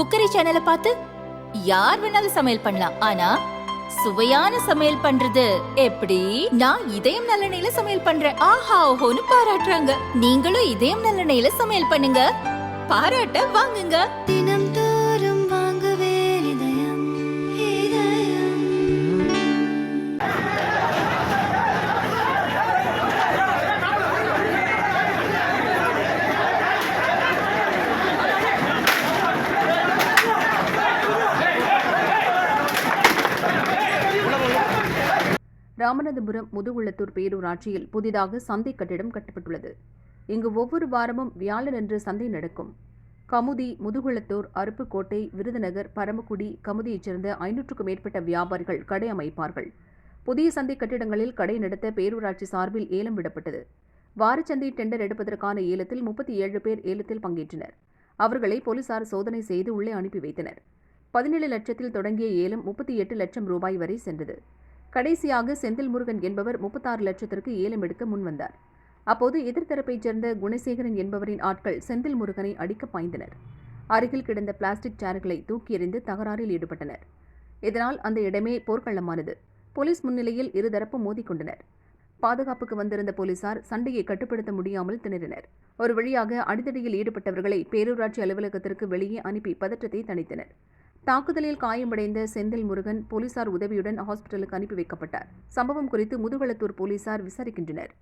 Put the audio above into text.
Cookery சேனலை பார்த்து யார் வேணாலும் சமையல் பண்ணலாம். ஆனா சுவையான சமையல் பண்றது எப்படி? நான் இதயம் நல்லெண்ணெயில சமையல் பண்றேன். ஆஹா ஓஹோன்னு பாராட்டுறாங்க. நீங்களும் இதயம் நல்லெண்ணெயில சமையல் பண்ணுங்க, பாராட்ட வாங்குங்க. தினம் தோறும் வாங்குவே இதயம் இதயம். ராமநாதபுரம் முதுகுளத்தூர் பேரூராட்சியில் புதிதாக சந்தை கட்டிடம் கட்டப்பட்டுள்ளது. இங்கு ஒவ்வொரு வாரமும் வியாழனன்று சந்தை நடக்கும். கமுதி, முதுகுளத்தூர், அருப்புக்கோட்டை, விருதுநகர், பரமக்குடி, கமுதியைச் சேர்ந்த 500க்கும் மேற்பட்ட வியாபாரிகள் கடை அமைப்பார்கள். புதிய சந்தை கட்டிடங்களில் கடை நடத்த பேரூராட்சி சார்பில் ஏலம் விடப்பட்டது. வாரச்சந்தை டெண்டர் எடுப்பதற்கான ஏலத்தில் 37 பேர் ஏலத்தில் பங்கேற்றனர். அவர்களை போலீசார் சோதனை செய்து உள்ளே அனுப்பி வைத்தனர். 17 லட்சத்தில் தொடங்கிய ஏலம் 38 லட்சம் ரூபாய் வரை சென்றது. கடைசியாக செந்தில் முருகன் என்பவர் 36 லட்சத்திற்கு ஏலம் எடுக்க முன்வந்தார். அப்போது எதிர்த்தரப்பைச் சேர்ந்த குணசேகரன் என்பவரின் ஆட்கள் செந்தில் முருகனை அடிக்க பாய்ந்தனர். அருகில் கிடந்த பிளாஸ்டிக் சேர்களை தூக்கி எறிந்து தகராறில் ஈடுபட்டனர். இதனால் அந்த இடமே போர்க்களமானது. போலீஸ் முன்னிலையில் இருதரப்பும் மோதிக்கொண்டனர். பாதுகாப்புக்கு வந்திருந்த போலீசார் சண்டையை கட்டுப்படுத்த முடியாமல் திணறினர். ஒரு வழியாக அடிதடியில் ஈடுபட்டவர்களை பேரூராட்சி அலுவலகத்திற்கு வெளியே அனுப்பி பதற்றத்தை தணித்தனர். தாக்குதலில் காயமடைந்த செந்தில் முருகன் போலீசார் உதவியுடன் ஹாஸ்பிட்டலுக்கு அனுப்பி வைக்கப்பட்டார். சம்பவம் குறித்து முதுகுளத்தூர் போலீசார் விசாரிக்கின்றனர்.